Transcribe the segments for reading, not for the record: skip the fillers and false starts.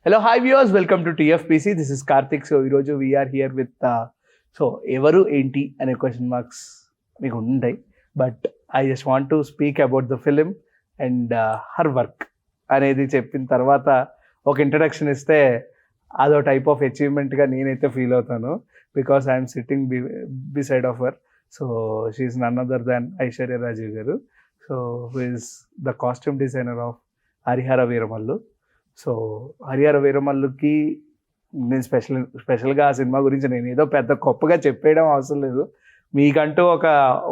Hello, hi viewers. Welcome to TFPC. This is Karthik. So, ఈరోజు we are here with so ఎవరు ఏంటి అనే question marks మీకు ఉంటాయి. But I just want to speak about the film and her work అనేది చెప్పిన తర్వాత ఒక ఇంట్రడక్షన్ ఇస్తే అదో టైప్ ఆఫ్ అచీవ్మెంట్గా నేనైతే ఫీల్ అవుతాను. Because I'm sitting beside of her. So she's none other than Aishwarya Rajeev garu. So who is the costume designer of Harihara Veeramallu. So Harihara వీరమల్లుకి నేను స్పెషల్గా ఆ సినిమా గురించి నేను ఏదో పెద్ద గొప్పగా చెప్పేయడం అవసరం లేదు. మీకంటూ ఒక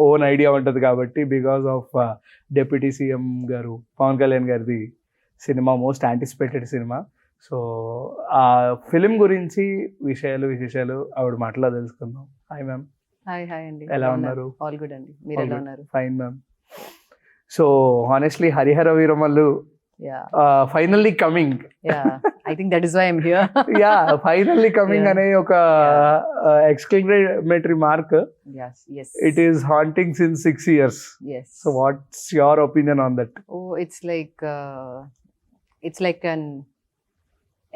ఓన్ ఐడియా ఉంటుంది కాబట్టి, బికాస్ ఆఫ్ డిప్యూటీ సీఎం గారు పవన్ కళ్యాణ్ గారిది cinema, most anticipated cinema. So ఆ ఫిలిం గురించి విశేషాలు ఆవిడ మాటలో తెలుసుకుందాం. Hi ma'am. హాయ్ అండి. ఎలా ఉన్నారు? ఆల్ గుడ్ అండి. మీరు ఎలా ఉన్నారు? Fine ma'am. So honestly Harihara Veeramallu finally coming. I think that is why I'm here. Finally coming అనే ఒక exclamatory mark. Yes. It is haunting since 6 years. Yes. So what's your opinion on that? Oh, it's like an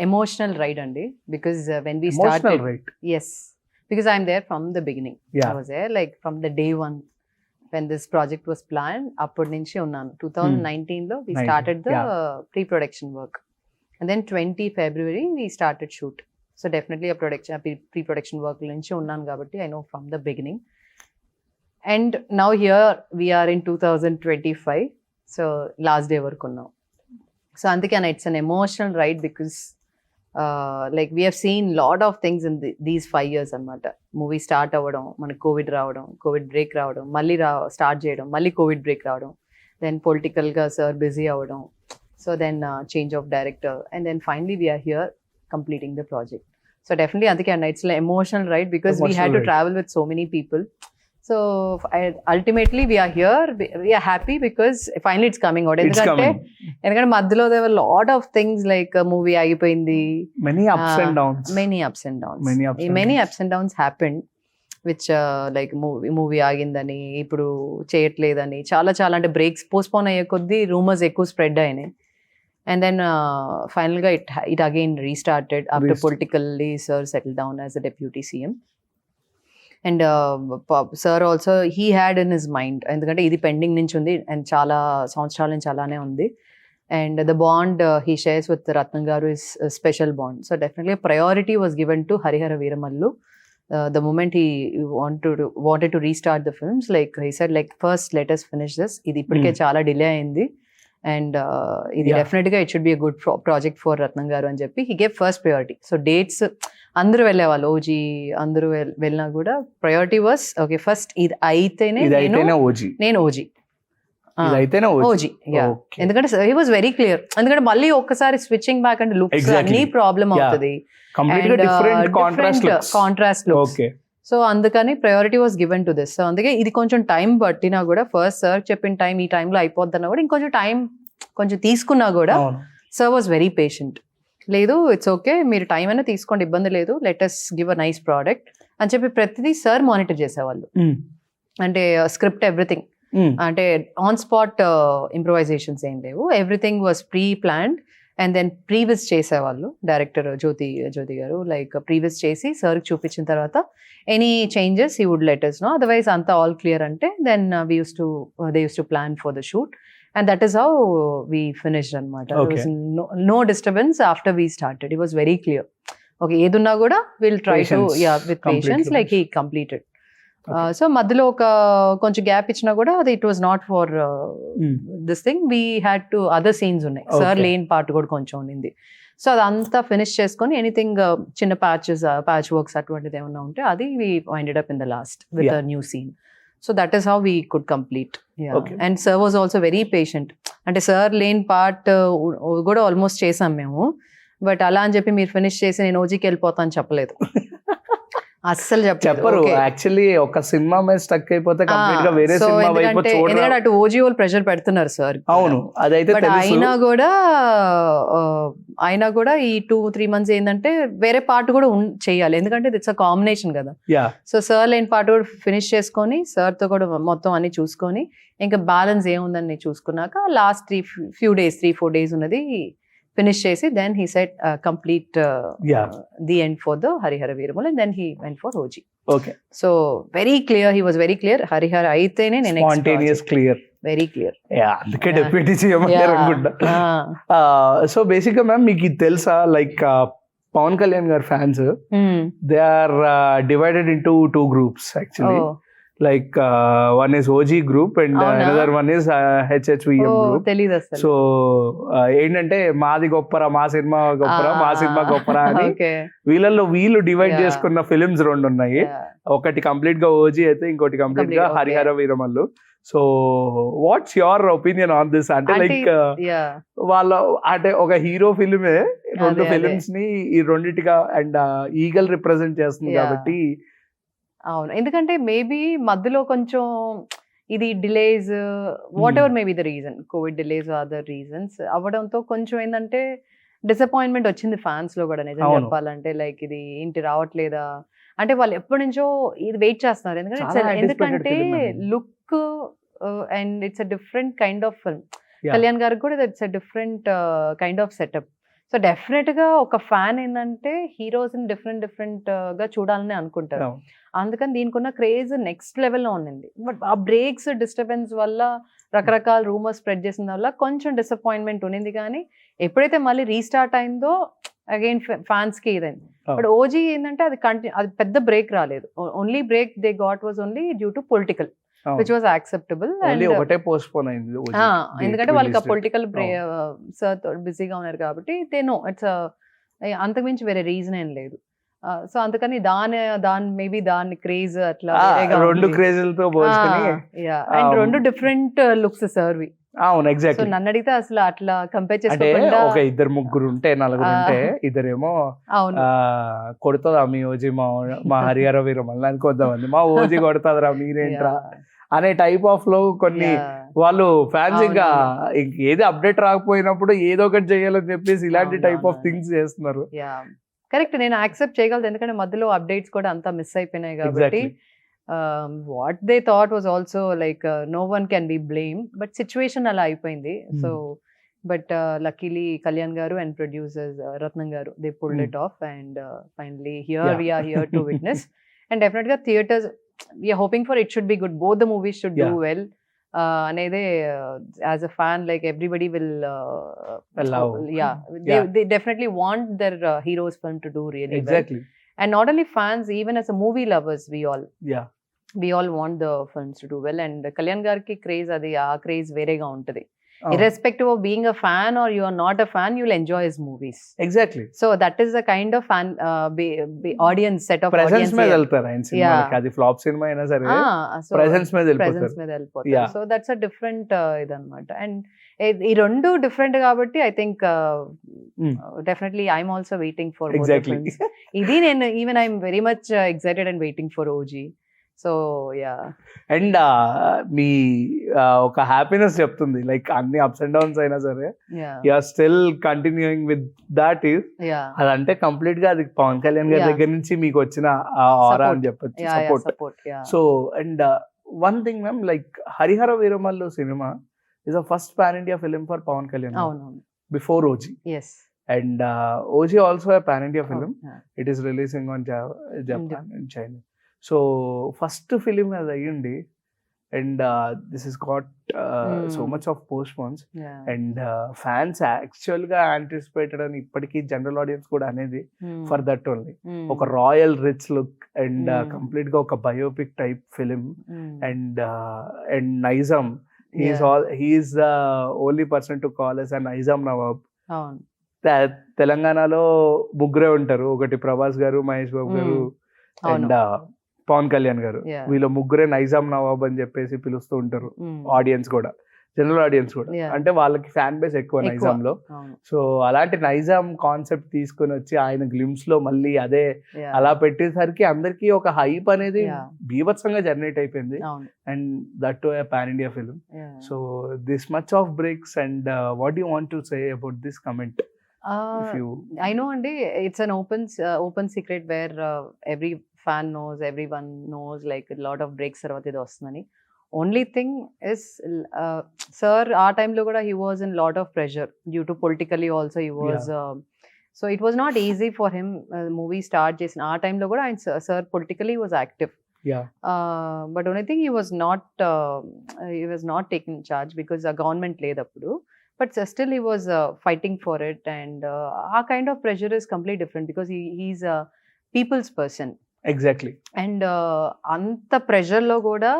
emotional ride andi, because when we Emotional, started, right? yes, because I'm there from the beginning. Yeah. I was there like from the day one when this project was planned. Appod nunchi unnanu. 2019 lo we 19, started the yeah. pre-production work, and then 20 February we started shoot. So definitely a pre-production work nunchi unnanu kabatti I know from the beginning. And now here we are in 2025, so last day work unnam. So andukana it's an emotional ride because like we have seen lot of things in these 5 years annamata. Movie start avadam, manaku covid break raavadam, malli start cheyadam, malli covid break raavadam, then political ga sir busy avadam, so then change of director, and then finally we are here completing the project. So definitely andukana it's an emotional ride because we had to travel with so many people. So ultimately we are here, we are happy because finally it's coming out. ఎందుకంటే మధ్యలో there were a lot of things like movie ఆగిపోయింది, Many ups and downs. many ups and downs happened, which like movie ఆగిందని, ఇప్పుడు చేయట్లేదని, చాలా అంటే breaks postpone అయ్యే కొద్దీ రూమర్స్ ఎక్కువ స్ప్రెడ్ అయినాయి. And then finally it again restarted after politically sir settled down as a deputy CM. And sir also he had in his mind, ఎందుకంటే ఇది పెండింగ్ నుంచి ఉంది అండ్ చాలా సంవత్సరాల నుంచి అలానే ఉంది. And the bond he shares with Ratnam garu is a special bond. So definitely a priority was given to Harihara Veeramallu. The moment he wanted to restart the films, like he said, like first let us finish this. ఇది ఇప్పటికే చాలా delay అయింది, and ఇది definite గా it should be a good project for Ratnam garu అని చెప్పి he gave first priority. So dates అందరూ వెళ్ళేవాళ్ళు, ఓజీ అందరూ వెళ్ళినా కూడా ప్రయారిటీ వాస్ ఓకే ఫస్ట్ ఇది అయితేనే నేను ఓజీ. ఎందుకంటే హీ వాజ్ వెరీ క్లియర్. ఎందుకంటే మళ్ళీ ఒక్కసారి స్విచ్చింగ్ బ్యాక్ అంటే లుక్స్ అన్ని ప్రాబ్లమ్ అవుతుంది, కాంట్రాస్ట్ లుక్స్. సో అందుకని priority was given to this. So అందుకే ఇది కొంచెం టైం పట్టినా కూడా, ఫస్ట్ సార్ చెప్పిన టైం ఈ టైంలో అయిపోద్దన్నా కూడా ఇంకొంచెం టైం కొంచెం తీసుకున్నా కూడా సార్ వాజ్ వెరీ పేషెంట్. లేదు ఇట్స్ ఓకే, మీరు టైం అయినా తీసుకోండి, ఇబ్బంది లేదు, let us give a nice product అని చెప్పి ప్రతిదీ సార్ మానిటర్ చేసేవాళ్ళు. అంటే స్క్రిప్ట్ ఎవ్రీథింగ్, అంటే ఆన్ స్పాట్ ఇంప్రొవైజేషన్స్ ఏం లేవు, everything was pre planned. And then previews చేసేవాళ్ళు director Jyothi garu, like previews చేసి సార్కి చూపించిన తర్వాత any changes he would let us know, otherwise అంతా ఆల్ క్లియర్ అంటే then they use to plan for the shoot. And that is how we finished anamata. There was no disturbance after we started. It was very clear. Okay, edunna kuda we'll try to with patience, like he completed. So madhilo oka konచెం gap ichina kuda it was not for this thing. We had to other scenes unnai, sir lane part kuda konచెం undi. So adantha finish cheskoni anything chinna patch works atvantiది ఏమన్నా ఉంటే అది we ended up in the last with a new scene. So that is how we could complete. And sir was also very patient. అంటే sir లేని part కూడా almost చేసాం మేము, but అలా అని చెప్పి మీరు ఫినిష్ చేసి నేను ఓజీకి వెళ్ళిపోతాను చెప్పలేదు, అస్సలు చెప్పరు. యాక్చువల్లీ ఒక సినిమా మీద స్టక్ అయిపోతే కంప్లీట్ గా వేరే సినిమా వైపు చూడరు. ఎందుకంటే అటు ఓజీ వాళ్ళు ప్రెషర్ పెడుతున్నారు సార్. అవును, అదైతే తెలుసు. అయినా కూడా ఈ 2-3 months ఏంటంటే వేరే పార్ట్ కూడా చేయాలి, ఎందుకంటే ఇట్స్ అ కాంబినేషన్ కదా. సో సార్ లేని పార్ట్ కూడా ఫినిష్ చేసుకొని సార్ తో కూడా మొత్తం అన్ని చూసుకొని ఇంకా బ్యాలెన్స్ ఏముందని చూసుకున్నాక లాస్ట్ 3-4 days ఉన్నది ఫినిష్ చేసి then he set complete Yeah. The end for the Harihara Veeramal and then he went for OG. Okay, so very clear, he was very clear. Harihara అయితేనే నేను స్పాంటేనియస్ క్లియర్. Very clear. అందుకే deputy CM అనుకుంటా. So basic గా ma'am మీకు ఇది తెలుసా, like Pawan Kalyan గారి fans they are divided into 2 groups actually. Like one is OG group and another one is HHVM group. తెలీదు అసలు. సో ఏంటంటే మాది గొప్పరా, మా సినిమా గొప్పరా, మా సినిమా గొప్పరా అని వీళ్ళల్లో వీళ్ళు డివైడ్ చేసుకున్న ఫిలిమ్స్ 2 ఉన్నాయి. ఒకటి కంప్లీట్ గా ఓజీ అయితే ఇంకోటి కంప్లీట్ గా Harihara Veeramallu. So what's your opinion on this? అంటే లైక్ వాళ్ళ అంటే ఒక హీరో ఫిలిమే 2 ఫిలిమ్స్ ని ఈ రెండిటిగా అండ్ ఈగల్ రిప్రజెంట్ చేస్తుంది కాబట్టి. అవును, ఎందుకంటే మేబీ మధ్యలో కొంచెం ఇది delays, what ever maybe the reason, Covid delays other reasons అవ్వడంతో కొంచెం ఏంటంటే డిసప్పాయింట్మెంట్ వచ్చింది ఫ్యాన్స్ లో కూడా, నిజం చెప్పాలంటే. లైక్ ఇది ఏంటి రావట్లేదా అంటే వాళ్ళు ఎప్పటి నుంచో ఇది వెయిట్ చేస్తున్నారు. ఎందుకంటే look and it's a different kind of film. Kalyan గారికి కూడా it's a different kind of setup. So definite గా ఒక ఫ్యాన్ ఏంటంటే హీరోస్ డిఫరెంట్ గా చూడాలని అనుకుంటారు. అందుకని దీనికి ఉన్న క్రేజ్ నెక్స్ట్ లెవెల్లో ఉండింది. బట్ ఆ బ్రేక్స్ డిస్టర్బెన్స్ వల్ల రకరకాల రూమర్స్ స్ప్రెడ్ చేసిన వల్ల కొంచెం డిసప్పాయింట్మెంట్ ఉండింది. కానీ ఎప్పుడైతే మళ్ళీ రీస్టార్ట్ అయిందో అగైన్ ఫ్యాన్స్ కి ఇదైంది. బట్ ఓజీ ఏంటంటే అది పెద్ద బ్రేక్ రాలేదు. Only break they got was only due to political, which was acceptable. ఎందుకంటే వాళ్ళకి పొలిటికల్ సార్ బిజీగా ఉన్నారు కాబట్టి దే నో ఇట్స్ అంతకుమించి వేరే రీజన్ ఏం లేదు. సో అందుకని దాని మేబీ దాని క్రేజ్ అట్లా 2 క్రేజ్లతో అండ్ 2 డిఫరెంట్ లుక్స్ సర్వి. అవును, ఎగ్జాక్ట్లీ. నన్ను అడిగితే అసలు అట్లా కంపేర్ అంటే ఒక 2-3 ఉంటే 4 ఉంటే ఇద్దరేమో కొడుతుందా మీ ఓజీ మా హరిహర వీరమల్లు అని, కొంతమంది మా ఓజీ కొడుతుందిరా మీరేంట్రా అనే టైప్ ఆఫ్ లో కొన్ని వాళ్ళు ఫ్యాన్స్ ఇంకా ఏది అప్డేట్ రాకపోయినప్పుడు ఏదో ఒకటి చేయాలని చెప్పేసి ఇలాంటి టైప్ ఆఫ్ థింగ్స్ చేస్తున్నారు. కరెక్ట్, నేను యాక్సెప్ట్ చేయగలను. ఎందుకంటే మధ్యలో అప్డేట్స్ కూడా అంతా మిస్ అయిపోయినాయి కాబట్టి what they thought was also like no one can be blame. But situation అలా అయిపోయింది. సో బట్ లక్కీలీ కళ్యాణ్ గారు and producers Ratnam garu they pulled it off and finally we are here to witness. And definite గా theatres we are hoping for it should be good, both the movies should do well. Anede as a fan, like everybody will allow. They definitely want their heroes film to do really exactly well. And not only fans, even as a movie lovers, we all want the films to do well. And Kalyan garki craze adi aa craze verega untadi. Irrespective of being a fan or you are not a fan, you'll enjoy his movies. Exactly. So that is the kind of fan audience set of presence audience mein veltara in cinema like adi flop cinema aina sare presence mein velpotaru. So that's a different idanamata. And ee rendu different kabatti I think definitely I'm also waiting for both the films. Idi nenu even I'm very much excited and waiting for OG. So and మీ ఒక happiness చెప్తుంది, like అన్ని ups and downs అయినా సరే you're still continuing with that is అదంటే complete గా అది పవన్ కళ్యాణ్ గారి దగ్గర నుంచి మీకు వచ్చిన ఆరా అని చెప్పొచ్చు, support. So and one thing ma'am, like Harihara Veeramallu సినిమా is a first pan India film for Pawan Kalyan before OG. And OG also a pan India film. It is releasing on Japan and China. So first film అది అయ్యింది and this is got so much of postpones and fans actual గా anticipated అని ఇప్పటికీ general audience కూడా అనేది for that only. ఒక royal rich look and complete గా ఒక biopic type film and Nizam, he's the only person to call as a Nizam Nawab. తెలంగాణలో 3 ఉంటారు, ఒకటి ప్రభాస్ గారు, మహేష్ బాబు గారు అండ్ పవన్ కళ్యాణ్ గారు. వీళ్ళు 3 నైజాం నవాబ్ అని చెప్పేసి పిలుస్తూ ఉంటారు ఆడియన్స్ కూడా, జనరల్ ఆడియన్స్ కూడా. అంటే వాళ్ళకి ఫ్యాన్ బేస్ ఎక్కువ నైజాం లో. సో అలాంటి నైజాం కాన్సెప్ట్ తీసుకొని వచ్చి ఆయన గ్లిమ్స్ లో మళ్ళీ అదే అలా పెట్టేసరికి అందరికి ఒక హైప్ అనేది బీభత్సంగా జనరేట్ అయిపోయింది. And that to a pan India film. So this much of breaks and what you want to say about this comment? I know andi it's an open secret where every fan knows, everyone knows, like a lot of breaks tarvata idu vastundani. Only thing is sir ఆ టైంలో కూడా he was in lot of pressure due to politically also he was so it was not easy for him movie start చేసిన ఆ టైంలో కూడా ఆయన sir politically was active. But only thing he was not taking charge because ఆ government లేదు అప్పుడు. But still he was fighting for it and ఆ kind of pressure is complete different because he's a people's person. Exactly. And అంత ప్రెషర్లో కూడా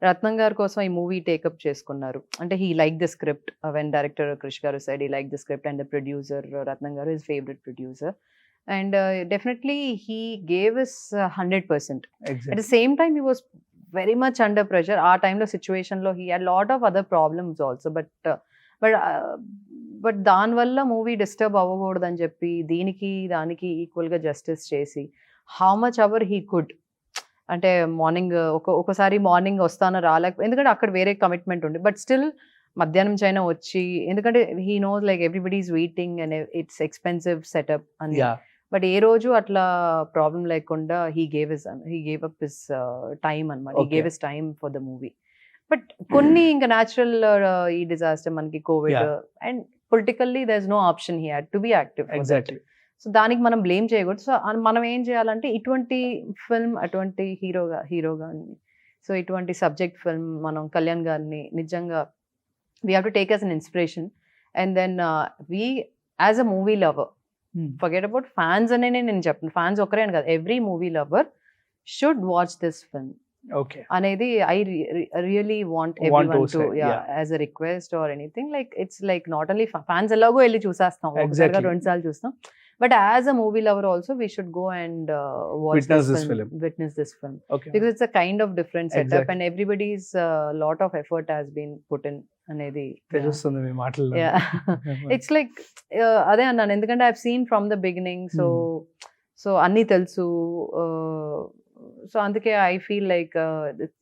రత్నం గారి కోసం ఈ మూవీ టేకప్ చేసుకున్నారు. అంటే he like the script when director Krish garu side he like the script and the producer Ratnam garu his favourite producer. And definitely he gave us 100%. Exactly. At the same time, he was very much under pressure. Our time lo situation lo he had a lot of other problems also. But దాని వల్ల movie disturb అవ్వకూడదు అని చెప్పి దీనికి దానికి ఈక్వల్గా justice చేసి how much ever he could. అంటే మార్నింగ్ ఒకసారి మార్నింగ్ వస్తాను రాలేక, ఎందుకంటే అక్కడ వేరే కమిట్మెంట్ ఉంది. బట్ స్టిల్ మధ్యాహ్నం చైనా వచ్చి, ఎందుకంటే he knows like everybody is waiting and it's expensive setup అని. బట్ ఏ రోజు అట్లా ప్రాబ్లం లేకుండా he gave up his time అనమాట. He gave his time for the movie. But కొన్ని ఇంకా న్యాచురల్ ఈ డిజాస్టర్ మనకి covid and politically there is no option, he had to be active. Exactly. So దానికి మనం బ్లేమ్ చేయకూడదు. So మనం ఏం చేయాలంటే ఇటువంటి ఫిల్మ్, అటువంటి హీరోగా సో ఇటువంటి సబ్జెక్ట్ ఫిల్మ్ మనం కళ్యాణ్ గారిని నిజంగా we have to take as an inspiration, and then we as a movie lover, forget about fans ane nenu cheppanu, fans okare ani kada, every movie lover should watch this film. Okay. Anedi I really want everyone to as a request or anything, like it's like not only fans ellago elli chusastam okasariga rendu saalu chustam, but as a movie lover also we should go and witness this film. Okay. Because it's a kind of different setup. And everybody's lot of effort has been put in అనేది తెలుస్తుంది మీ మాటల్లో. It's like అదే అన్నాను, ఎందుకంటే I seen from the beginning. So అన్నీ తెలుసు. So అందుకే I feel like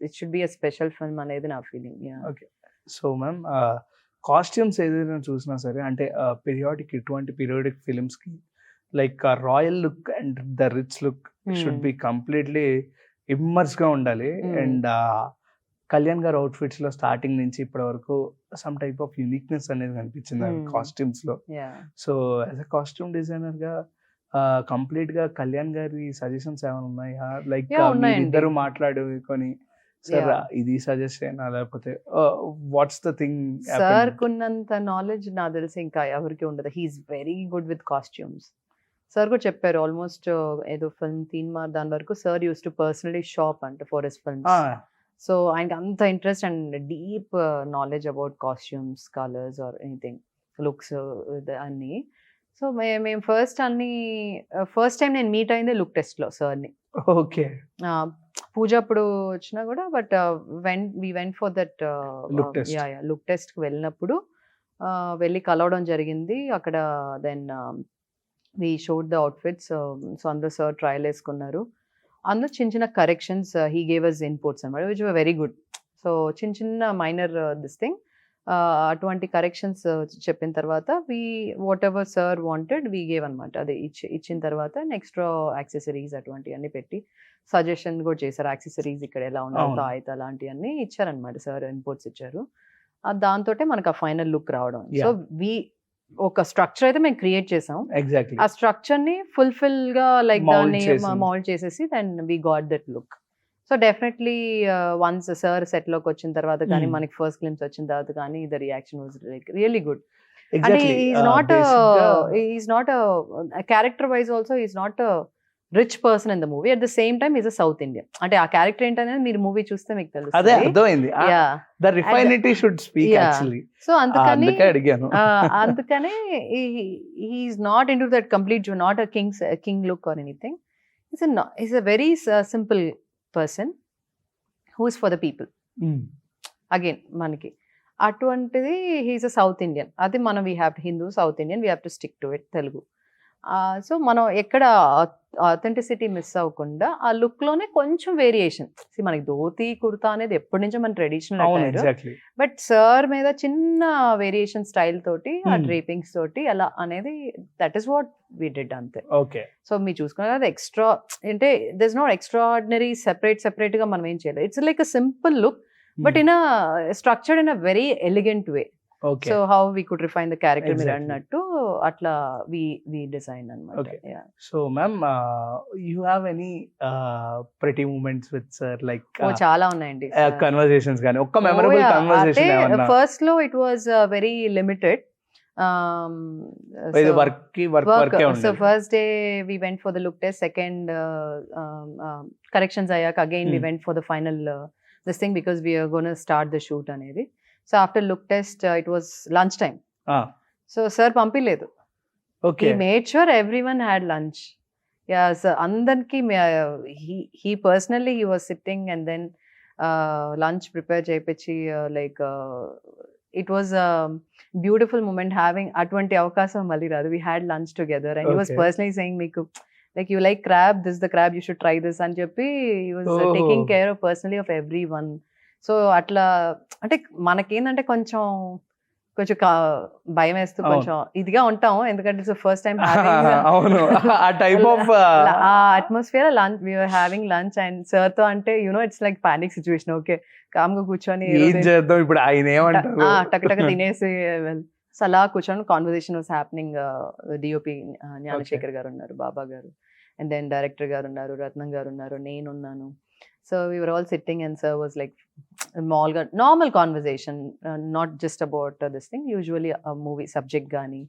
it should be a special film అనేది నా feeling. Okay. So ma'am, costumes ఏదైనా చూసినా సరే, అంటే ఇటువంటి పీరియాడిక్ ఫిలిమ్స్ కి like royal look and the rich look should be completely immerse గా ఉండాలి. అండ్ కళ్యాణ్ గారు అవుట్ఫిట్స్ లో స్టార్టింగ్ నుంచి ఇప్పటి వరకు సమ్ టైప్ ఆఫ్ యూనిక్నెస్ అనేది కనిపించింది కాస్ట్యూమ్స్ లో. So as a costume designer గా కంప్లీట్ గా కళ్యాణ్ గారి సజెషన్స్ ఏమైనా ఉన్నాయా? లైక్ ఇద్దరు మాట్లాడుకొని సార్ ఇది సజెస్ట్ చేయనా, లేకపోతే వాట్స్ ద థింగ్? సార్ కున్నంత నాలెడ్జ్ నాకు తెలిసి ఇంకా ఎవరికి ఉండదు. He's very good with costumes. Sir కూడా చెప్పారు, ఆల్మోస్ట్ ఏదో ఫిల్మ్ 3 మార్క్ దాని వరకు sir use to personally shop అంటే ఫర్ హిస్ ఫిల్మ్స్. సో ఆయనకి అంత ఇంట్రెస్ట్ and deep knowledge about costumes, colours or anything, looks అన్నీ. సో మేము ఫస్ట్ టైం నేను మీట్ అయింది లుక్ టెస్ట్లో సార్ని. ఓకే. పూజ అప్పుడు వచ్చినా కూడా, but we went for that look టెస్ట్కి వెళ్ళినప్పుడు వెళ్ళి కలవడం జరిగింది అక్కడ. Then we showed the outfits. So అందరూ సార్ ట్రయల్ వేసుకున్నారు. అందులో చిన్న corrections he gave us inputs అనమాట, which were very good. So చిన్న మైనర్ దిస్ థింగ్, అటువంటి కరెక్షన్స్ చెప్పిన తర్వాత whatever sir wanted we gave అనమాట. అదే ఇచ్చిన తర్వాత ఎక్స్ట్రా యాక్సెసరీస్ అటువంటివన్నీ పెట్టి సజెషన్ కూడా చేశారు. యాక్సెసరీస్ ఇక్కడ ఎలా ఉండాలి, తాయిత అలాంటివన్నీ ఇచ్చారనమాట. సార్ ఇన్పుట్స్ ఇచ్చారు. దాంతో మనకు ఆ ఫైనల్ లుక్ రావడం. సో ఒక స్ట్రక్చర్ అయితే మేము క్రియేట్ చేసాం. ఎగ్జాక్ట్లీ. ఆ స్ట్రక్చర్ ని ఫుల్ఫిల్ గా లైక్ దాన్ని మౌల్డ్ చేసేసి then we got that look. So definitely once sir set లోకి వచ్చిన తర్వాత కానీ, మనకి ఫస్ట్ గ్లింప్స్ వచ్చిన తర్వాత కానీ, the reaction was like really good. అంటే is not character wise also is not rich person in the movie. At the same time is a South Indian. అంటే ఆ క్యారెక్టర్ ఏంటనేది మీరు మూవీ చూస్తే మీకు తెలుస్తుంది. అదే అర్థమైంది. The refinity should speak actually. So అందుకని he's not into that complete, not a king look or anything. Is a very simple person who is for the people. Again మనకి అటువంటిది హీఈస్ అ సౌత్ ఇండియన్. అది మనం we have Hindu, South Indian, we have to stick to it Telugu. So మనం ఎక్కడ authenticity miss అవ్వకుండా ఆ look లోనే కొంచెం వేరియేషన్. మనకి ధోతి కుర్తా అనేది ఎప్పటి నుంచో మన ట్రెడిషనల్ అటైర్, బట్ సార్ మీద చిన్న వేరియేషన్ స్టైల్ తోటి, ఆ డ్రేపింగ్స్ తోటి అలా అనేది, that is what we did అంతే. ఓకే. సో మీరు చూసుకున్నారు కదా, ఎక్స్ట్రా అంటే there is not extraordinary separate గా మనం ఏం చేయలేదు. It's like a simple look but in structured in a very elegant way. Okay so how we could refine the character మీరు Exactly. అన్నట్టు అట్లా వి డిజైన్ అనమాట. Okay. So ma'am you have any pretty moments with sir like చాలా ఉన్నాయండి. Conversations కానీ ఒక్క memorable conversation ఏమన్నా first లో ఇట్ వాజ్ వెరీ లిమిటెడ్. ఇది work so first day we went for the look test, second corrections అయ్యాక again we went for the final this thing because we are gonna start the shoot అనేది. So after look test it was lunch time. So sir పంపిలేదు. Okay he made sure everyone had lunch. Yeah, so అందరికి he personally he was sitting and then lunch prepare చేయించి like it was a beautiful moment having అటువంటి అవకాశం మళ్ళీ రాదు. We had lunch together and he was Okay. personally saying మీకు like you like crab, this is the crab, you should try this అని చెప్పి he was taking care of personally of everyone. So అట్లా అంటే మనకేందంటే కొంచెం భయం వేస్తూ కొంచెం ఇదిగా ఉంటాం, ఎందుకంటే ఇట్స్ ఫస్ట్ టైం అవును ఆ టైప్ ఆఫ్ ఆ atmosphere. Lunch we are having lunch and sir తో అంటే it's like panic situation. Okay calm గా కూర్చొని ఏం చేద్దాం ఇప్పుడు, ఆయన ఏమంటారు టక్ టక్ తినేసి సో అలా కూర్చొని conversation was happening. DOP Gnanasekhar గారు ఉన్నారు, బాబా గారు, అండ్ దెన్ డైరెక్టర్ గారు ఉన్నారు, రత్నం గారు ఉన్నారు, నేనున్నాను. So we were all sitting and sir was like normal conversation, not just about this thing, usually a movie subject gaani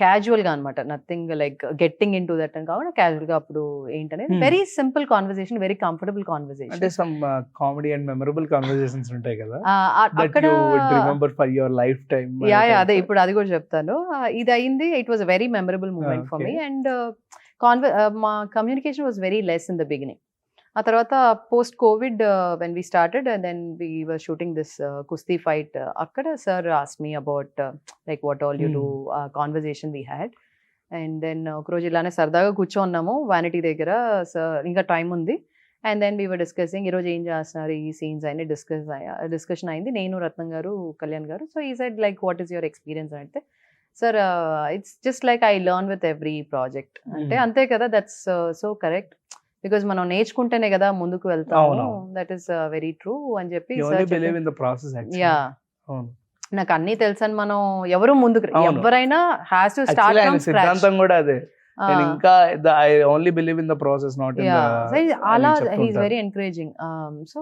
casual ga anamata, nothing like getting into that and kaavada casual ga appudu entane very simple conversation, very comfortable conversation. అంటే some comedy and memorable conversations ఉంటాయి కదా that akkada you would remember for your lifetime. yeah అదే ఇప్పుడు అది కూడా చెప్తాను. ఇది అయింది, it was a very memorable moment for me and మా communication was very less in the beginning. ఆ తర్వాత post covid when we started and then we were shooting this kusti fight, అక్కడ sir asked me about like what all you do, conversation we had. And then ఒకరోజు ఇలానే సరదాగా కూర్చోన్నాము vanity దగ్గర, sir ఇంకా time ఉంది. And then we were discussing ఈరోజు ఏం చేస్తున్నారు, ఈ సీన్స్ అన్ని డిస్కషన్ అయింది, నేను, రత్నం గారు, కళ్యాణ్ గారు. సో ఈ side like what is your experience అంటే, sir it's just like I learn with every project అంటే. అంతే కదా, దట్స్ సో కరెక్ట్, బికాజ్ మనం నేర్చుకుంటేనే కదా ముందుకు వెళ్తాము. దట్ ఈస్ వెరీ ట్రూ అని చెప్పి యా నాకు అన్ని తెలుసు అని మనం ఎవరు ముందుకు ఎవరైనా has to start from scratch కూడా అదే. ఇంకా I only believe in the process, not in the అలా he is very encouraging. So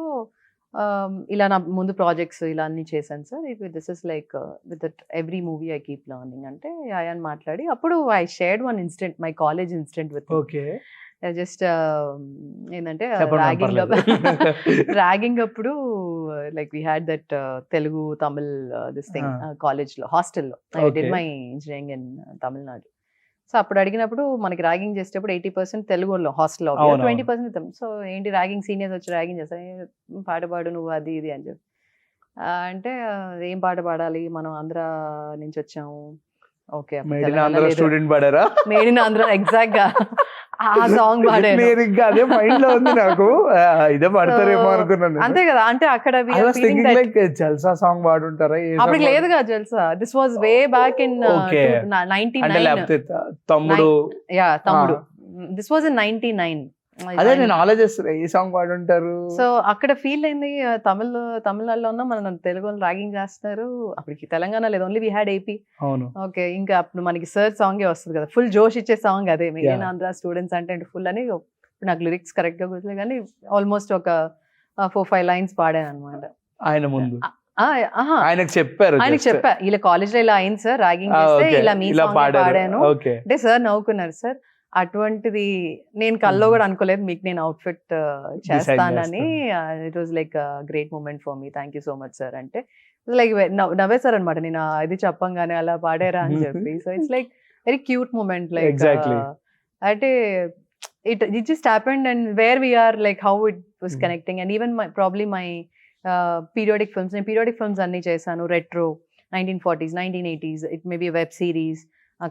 ఇలా నా ముందు ప్రాజెక్ట్స్ ఇలా అన్ని చేశాను sir. This is like with that every movie I keep learning అంటే అని మాట్లాడి అప్పుడు I shared one incident, my college incident with. Okay just ఏంటంటే ర్యాగింగ్ అప్పుడు like we had that Telugu Tamil this thing college లో హాస్టల్లో. I did my engineering in Tamil Nadu. So అప్పుడు అడిగినప్పుడు మనకి ర్యాగింగ్ చేసేటప్పుడు 80% తెలుగులో హాస్టల్లో, 20% సో ఏంటి ర్యాగింగ్, సీనియర్స్ వచ్చి ర్యాగింగ్ చేస్తారు, పాట పాడు నువ్వు అది ఇది అని చెప్పి అంటే ఏం పాట పాడాలి, మనం ఆంధ్ర నుంచి వచ్చాము. Okay made in Andhra exact గా ఆ సాంగ్ పాడాను. అదే మైండ్ లో ఉంది నాకు, ఇదే పాడతారేమో అనుకున్నాను. అంతే కదా, అంటే అక్కడ జల్సా సాంగ్ పాడుంటారా? అప్పుడు లేదుగా Jalsa. This was way back in 99. Thammudu. Yeah Thammudu. This was in 99. అదే నేను ఆలోచిస్తున్నా ఏ సాంగ్ పాడుంటారు. సో అక్కడ ఫీల్ అయింది, తమిళనాడులో ఉన్నా మన తెలుగు ర్యాగింగ్ చేస్తున్నారు. అప్పటికి తెలంగాణ లేదు, only we had AP. Okay ఇంకా అప్పుడు మనకి సర్ సాంగే వస్తుంది కదా, ఫుల్ జోష్ ఇచ్చే సాంగ్ అదే, మెయిన్ ఆంధ్ర స్టూడెంట్స్ అంటే ఫుల్ అని. ఇప్పుడు నాకు లిరిక్స్ కరెక్ట్ గా గుర్తులేదు కానీ ఆల్మోస్ట్ ఒక 4-5 లైన్స్ పాడాను అనమాట ఆయన ముందు. ఆయనకు చెప్పా ఇలా కాలేజ్ లో ఇలా అయింది సార్, ర్యాగింగ్ చేస్తే ఇలా మీ సాంగ్ పాడాను అంటే సార్ నవ్వుకున్నారు. సార్ అటువంటిది నేను కల్లో కూడా అనుకోలేదు మీకు నేను అవుట్ఫిట్ చేస్తానని. It was like great moment for me, thank you so much sir అంటే లైక్ నవ్వేశారు అనమాట నేను ఇది చెప్పంగానే అలా పాడారా అని చెప్పి. So it's like very cute moment, like అంటే it just happened and where we are, like how it was connecting. And even probably my periodic films anni chesanu, retro 1940s 1980s, it may be a web series,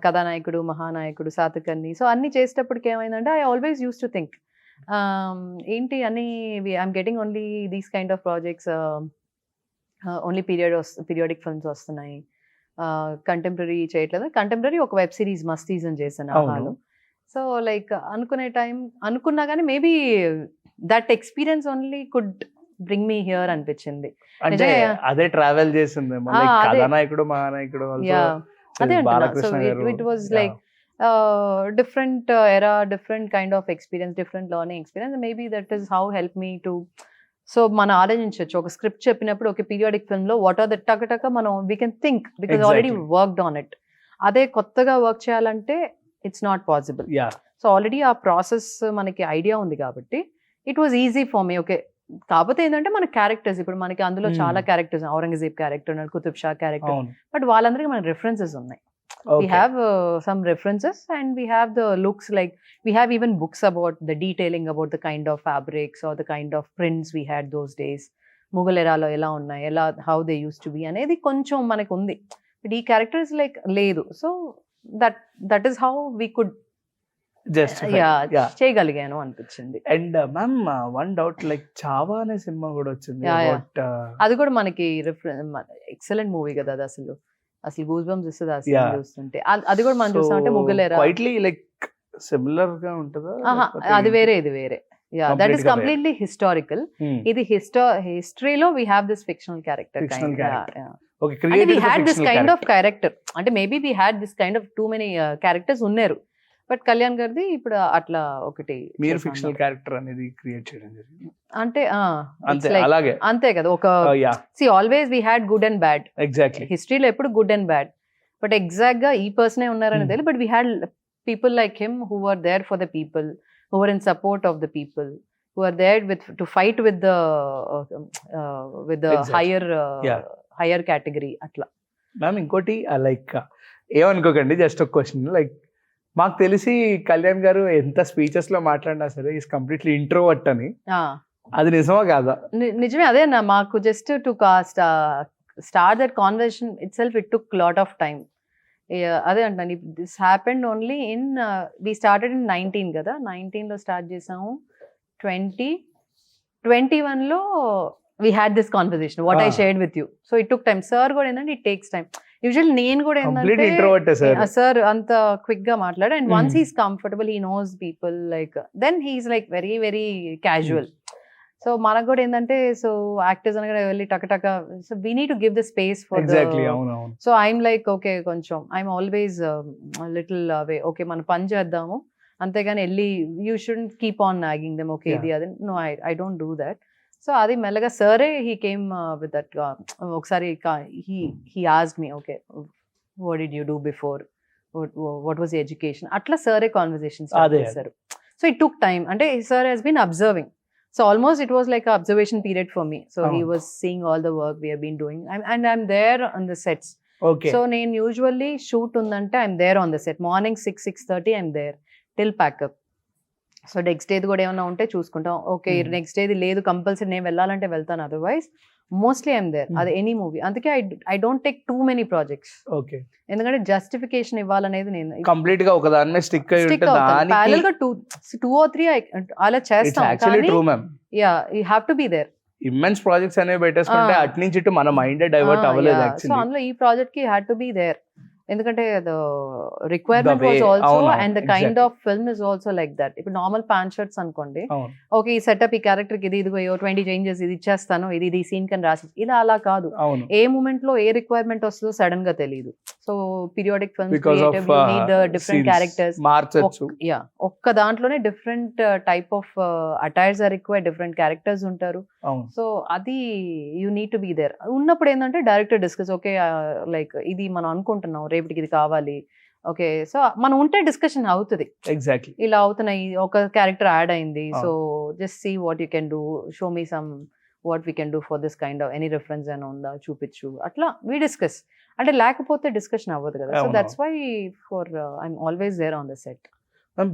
కథానాయకుడు, మహానాయకుడు, Satakarni. So అన్ని చేసేటప్పటికి ఏమైందంటే I always use to think ఏంటి అన్ని I'm getting only these kind of projects, only periodic films వస్తున్నాయి, contemporary చేయట్లేదు. Contemporary ఒక web series Mastis అని చేశాను ఆహాలో. సో లైక్ అనుకున్నా కానీ maybe that experience only could bring me here అనిపించింది. అంటే నిజంగా. అదే ట్రావెల్ చేసింది అదే. కథానాయకుడు మహానాయకుడు Yeah. అదే అంటున్నా. సో బాలకృష్ణ గారు ఇట్ వాజ్ లైక్ డిఫరెంట్ ఎరా, different kind of experience, different learning experience. Maybe that is how help me to. So మనం ఆలోచించవచ్చు ఒక స్క్రిప్ట్ చెప్పినప్పుడు ఒక పీరియాడిక్ ఫిల్మ్ లో వాట్ ఆర్ ద టక మనం we can think because already Exactly. Worked on it. అదే కొత్తగా వర్క్ చేయాలంటే it's not possible. Yeah so already ఆ ప్రాసెస్ మనకి ఐడియా ఉంది కాబట్టి it was easy for me. Okay, కాకపోతే ఏంటంటే మన క్యారెక్టర్స్ ఇప్పుడు మనకి అందులో చాలా characters, Aurangzeb character, Qutub Shah character, అవును బట్ వాళ్ళందరికీ మన రిఫరెన్సెస్ ఉన్నాయి. We Okay. have some references and we have the looks, like we have even books about the detailing about the kind of fabrics or the kind of prints we had those days. Mughal era lo ela unnai, ela how they used to be anedi koncham manaku undi. But ee character is like ledu. So that is how we could Justify. Yeah. చేయగలిగాను అనిపించింది. And ma'am one doubt, like Chhaava అనే cinema కూడా వచ్చింది. Yeah, yeah. About, అది కూడా మనకి excellent movie కదా అది. అసలు గూస్ బంప్స్ ఇస్తుంది ఆ సినిమా Yeah. చూస్తుంటే. అది కూడా మనం చూస్తామంటే ముగ్గులు ఎరా. క్వైట్లీ లైక్ సిమిలర్ గా ఉంటుందా? అది వేరే, ఇది వేరే. Yeah, that is Completely completely historical. ఇది హిస్టరీలో we have this fictional character. Fictional character. Okay, అంటే create we had this kind of character. అంటే maybe we had this kind of too many characters ఉన్నారు. బట్ కళ్యాణ్ గారిది ఇప్పుడు అట్లా ఒకటి మీరు చేశాను. ఫిక్షనల్ క్యారెక్టర్ అనేది క్రియేట్ చేయడం జరిగింది. అంటే అంతే అలాగే. అంతే కదా. ఒక yeah always we had good and bad. Exactly. హిస్టరీలో ఎప్పుడు good and bad, but exact గా ఈ పర్సనే ఉన్నారని తెలియదు. But we had people like him who are there for the people, who are in support of the people, who are there to fight with the Exactly. Yeah. Higher category అట్లా. Ma'am ఇంకోటి like ఏమనుకోకండి, just ఒక question. Like మాకు తెలిసి కళ్యాణ్ గారు ఎంత speeches లో మాట్లాడినా సరే ఈస్ కంప్లీట్లీ ఇంట్రోవర్ట్ అని, అది నిజమా కాదా? నిజమే. అదే మాకు just to start that conversation itself it took lot of time. అదే అంటాను, this happened only in we started in 19 కదా. 19 లో స్టార్ట్ చేసాము. 2021 లో we had this conversation what I shared with you. So it took time. Sir కూడా ఏంటంటే it takes time. Usually నేను కూడా కంప్లీట్ ఏంటంటే ఇంట్రోవర్ట్ సార్. సార్ అంత క్విక్ గా మాట్లాడు, and once he's comfortable, he knows people, like then he's like very very casual. So మనకు కూడా ఏంటంటే, సో యాక్టర్స్ అనగా వెళ్ళి టక so we need to give the space for exactly. అవునవును. సో ఐఎమ్ లైక్ ఓకే, కొంచెం I'm always little away, okay మనం పని చేద్దాము, అంతేగాని వెళ్ళి you should keep on nagging them, okay ఇది అది. No, I don't do that. So అది మెల్లగా సరే హీ కేమ్ విత్ దట్. ఒకసారి he asked me, okay what did you do before, what was education, అట్లా సరే కాన్వర్సేషన్ స్టార్ట్ అదే. చేశారు. So it took time. అంటే sir he's been observing. So almost it was like an observation period for me. So he was seeing all the work we have been doing. I'm there on the sets. Okay. So నేను usually shoot undante I'm there on the set. Morning 6:30 I'm there till pack up. So next డేది కూడా ఏమైనా ఉంటే చూసుకుంటాం. Okay next డేది లేదు compulsory నేను వెళ్ళాలంటే వెళ్తాను, అదర్వైజ్ మోస్ట్లీ ఐఎమ్ దేర్. అది ఎనీ మూవీ. అందుకే I don't take too many projects. Okay. ఎందుకంటే జస్టిఫికేషన్ ఇవ్వాలనేది నేను కంప్లీట్ గా ఒక దాని మీద స్టిక్ అయి ఉంటే ప్యారల్ గా 2 or 3 అలా చేస్తాం. Actually true ma'am. Yeah, you have to be there. Immense projects అనేవి పెట్టేసుకుంటే అటు నుంచి ఇటు మన మైండ్ డైవర్ట్ అవ్వలేదు సో యాక్చువల్లీ. అందులో ఈ ప్రాజెక్ట్ కి హ్యాడ్ టు బి దేర్. ఎందుకంటే requirement The way, was also, అవును, and the kind exactly. Of film is also like that. ఇప్పుడు నార్మల్ ప్యాంట్ షర్ట్స్ అనుకోండి, అవును. ఓకే ఈ సెటప్ ఈ క్యారెక్టర్ కి ఇది 20 చేంజెస్, ఇది ఇచ్చేస్తాను, ఇది సీన్ కని రాసి, ఇలా అలా కాదు. అవును. ఏ మూమెంట్ లో ఏ రిక్వైర్మెంట్ వస్తుందో సడన్ గా తెలియదు. So periodic films because of creative, you need different characters. మార్చచ్చు. యా, ఒక్క దాంట్లోనే different type of attires are required, different characters ఉంటారు. అవును. సో అది you need to be there. ఉన్నప్పుడు ఏంటంటే డైరెక్టర్ డిస్కస్, ఓకే లైక్ ఇది మనం అనుకుంటున్నాం రేపటికి ఇది కావాలి, ఓకే సో మనం ఉంటే డిస్కషన్ అవుతుంది. ఎగ్జాక్ట్లీ. ఇలా అవుతున్నాయి, ఒక క్యారెక్టర్ యాడ్ అయింది, so just see what you can do, show me some what we can do for this kind of any reference అని ఉందా చూపించు, అట్లా వీ డిస్కస్. అంటే లేకపోతే డిస్కషన్ అవ్వదు కదా. So that's why for I'm always there on the set.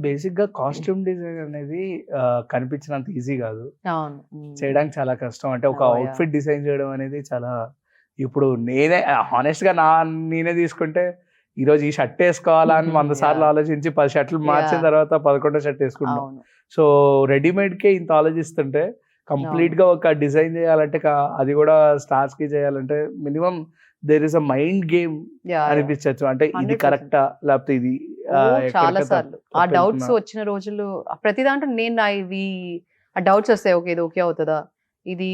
Basic గా costume design అనేది కనిపించినంత ఈజీ కాదు, అవును, చేయడానికి చాలా కష్టం. అంటే ఒక Oh, yeah. అవుట్ఫిట్ డిజైన్ చేయడం అనేది చాలా, ఇప్పుడు నేనే హానెస్ట్ గా నేనే తీసుకుంటే ఈ రోజు ఈ షర్ట్ వేసుకోవాలా అని 100 సార్లు ఆలోచించి 10 షర్ట్లు మార్చిన Yeah. తర్వాత 11వ షర్ట్ వేసుకుంటాం. అవును, సో రెడీమేడ్ కే ఇంత ఆలోచిస్తుంటే కంప్లీట్ గా ఒక డిజైన్ చేయాలంటే అది కూడా స్టార్స్ కి చేయాలంటే minimum there is a mind game Yeah, అనిపించచ్చు. అంటే ఇది 100%. కరెక్టా లేకపోతే ఇది చాలా సార్లు ఆ డౌట్స్ వచ్చిన రోజులు ప్రతి దాంట్లో నేను ఆ డౌట్స్ వస్తాయి, ఓకే ఇది ఓకే అవుతుందా, ఇది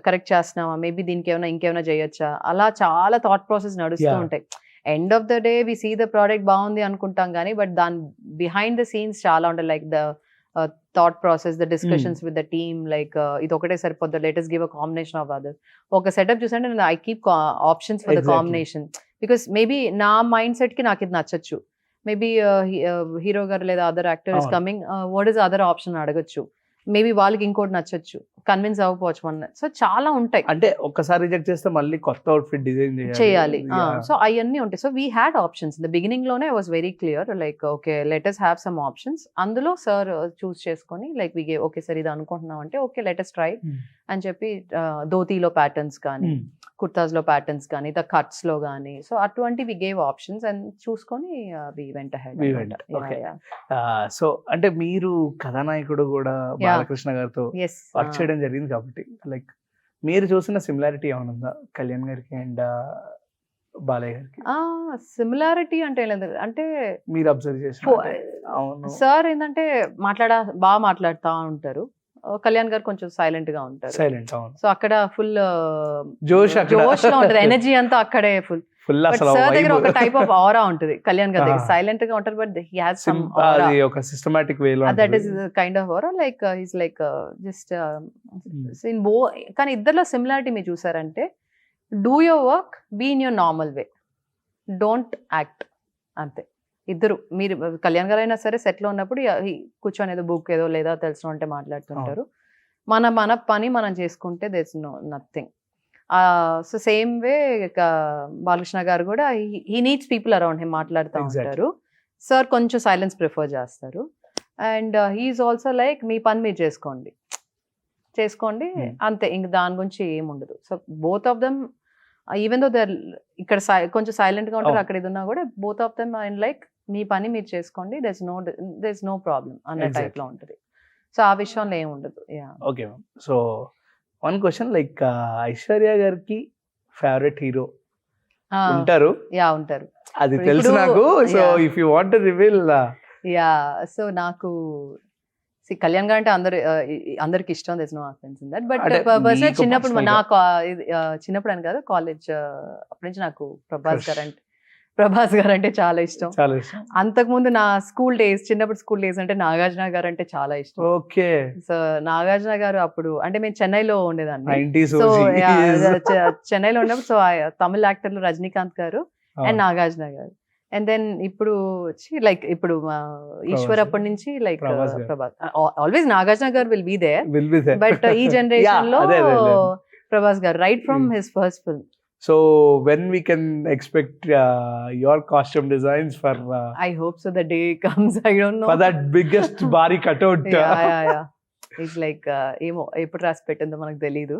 కరెక్ట్ చేస్తున్నావా, మేబీ దీనికి ఏమైనా ఇంకేమైనా చేయొచ్చా, అలా చాలా థాట్ ప్రాసెస్ నడుస్తూ Yeah. ఉంటాయి. End of the day we see the product బాగుంది అనుకుంటాం కానీ బట్ దాని బిహైండ్ ద సీన్స్ చాలా ఉంటాయి. Like the thought process, the discussions with the team, like ఇది ఒకటే సరిపోద్ది, latest give a combination of other. ఒక సెటప్ చూసంటే నేను I keep options for the Exactly. Combination, because maybe నా మైండ్ సెట్ కి నాకు ఇది నచ్చచ్చు, మేబీ హీరో గారు లేదా అదర్ యాక్టర్ ఇస్ అవును. Coming, what is other option అడగచ్చు, మేబీ వాళ్ళకి ఇంకోటి నచ్చచ్చు, కన్విన్స్ అవ్వకపోవచ్చు మొన్న. సో చాలా ఉంటాయి అంటే ఒక్కసారి రిజెక్ట్ చేస్తే మళ్ళీ కొత్త అవుట్ఫిట్ డిజైన్ చేయాలి. Yeah. సో అవన్నీ ఉంటాయి. So we had options in the beginning లోనే. I was very clear, like okay let's have some options. అందులో సార్ చూస్ చేసుకొని like we gave, okay sir ఇది అనుకుంటున్నాం అంటే ఓకే లెటెస్ ట్రై అని చెప్పి ధోతీలో ప్యాటర్న్స్ కానీ, కుర్తాస్ లో ప్యాటర్న్స్ కానీ, ద కట్స్ లో కానీ, సో అటువంటి వి గేవ్ ఆప్షన్స్ అండ్ చూసుకొని we went ahead. We went, okay. So అంటే మీరు కథానాయకుడు కూడా బాలకృష్ణ గారితో ఎస్ వర్క్ చేయడం జరిగింది కాబట్టి లైక్ మీరు చూసిన సిమిలారిటీ ఏమైనా ఉందా కళ్యాణ్ గారికి అండ్ బాలయ్య గారికి? సిమిలారిటీ అంటే ఏం లేదు, అంటే మీరు అబ్జర్వ్ చేసిన అవును సార్ ఏంటంటే బాగా మాట్లాడుతూ ఉంటారు, కళ్యాణ్ గారు కొంచెం సైలెంట్ గా ఉంటారు. సైలెంట్ అవును సో అక్కడ ఫుల్ జోష్ అక్కడ జోష్ లో ఉంటది, ఎనర్జీ అంతా అక్కడే ఫుల్. ఫుల్ బట్ అసలు సార్ దగ్గర vibe. ఒక టైప్ ఆఫ్ ఆరా ఉంటుంది, కళ్యాణ్ గారి దగ్గర Ah. సైలెంట్ గా ఉంటారు but he has some aura. అది ఒక సిస్టమాటిక్ వేలో that is kind of aura, like he's like just in బో. కానీ ఇద్దరిలో సిమిలారిటీ మీరు చూసారంటే, do your work, be in your normal way, don't act, అంతే. ఇద్దరు, మీరు కళ్యాణ్ గారు అయినా సరే సెట్ లో ఉన్నప్పుడు కూర్చొని ఏదో బుక్ ఏదో లేదా తెలిసిన ఉంటే మాట్లాడుతుంటారు, మన పని మనం చేసుకుంటే there is nothing. So same way Balakrishna గారు కూడా he needs people around him, మాట్లాడుతూ Exactly. ఉంటారు. సార్ కొంచెం సైలెన్స్ ప్రిఫర్ చేస్తారు అండ్ హీఈస్ ఆల్సో లైక్ మీ పని మీరు చేసుకోండి అంతే, ఇంక దాని గురించి ఏముండదు. So both of them even though there ఇక్కడ కొంచెం సైలెంట్ గా ఉంటారు, Oh. అక్కడ ఇది ఉన్నా కూడా both of them and like మీ పని మీరు చేసుకోండి, దెర్ ఇస్ నో ప్రాబ్లం అన్న Exactly. టైప్ లో ఉంటుంది. సో ఆ విషయంలో ఏం ఉండదు. Yeah okay ma'am. So one question like Aishwarya గారికి ఫేవరెట్ హీరో ఉంటారు, ఉంటారు. అది ఇప్పుడు- తెలుసు నాకు. So yeah. If you want to reveal yeah so నాకు కళ్యాణ్ గారు అంటే అందరికి ఇష్టం, there's no offence in that. But అంటే పర్సనల్ మీకు చిన్నప్పుడు personal గా? నాకు చిన్నప్పుడు అని కాదు, కాలేజ్ అప్పటి నుంచి నాకు ప్రభాస్ గారు అంటే చాలా ఇష్టం. చాలా ఇష్టం. అంతకుముందు నా చిన్నప్పుడు స్కూల్ డేస్ అంటే నాగార్జున గారు అంటే చాలా ఇష్టం. ఓకే సో నాగార్జున గారు అప్పుడు అంటే మేము చెన్నైలో ఉండేదాన్ని. 90s so OG. చెన్నైలో ఉన్నప్పుడు సో తమిళ యాక్టర్లు రజనీకాంత్ గారు అండ్ నాగార్జున గారు. అండ్ దెన్ ఇప్పుడు వచ్చి లైక్ ఇప్పుడు ఈశ్వర్ అప్పటి నుంచి లైక్ ప్రభాస్ గారు. ప్రభాస్. ఆల్వేస్ నాగార్జున గారు will be there, will be there. But ఈ జనరేషన్ లో అదే. ప్రభాస్ గారు right from his first film. So when we can expect your costume designs for I hope so the day comes. I don't know for that biggest భారీ cutout. It's like ఏమో ఎప్పుడు రాసి పెట్టిందో మనకు తెలీదు.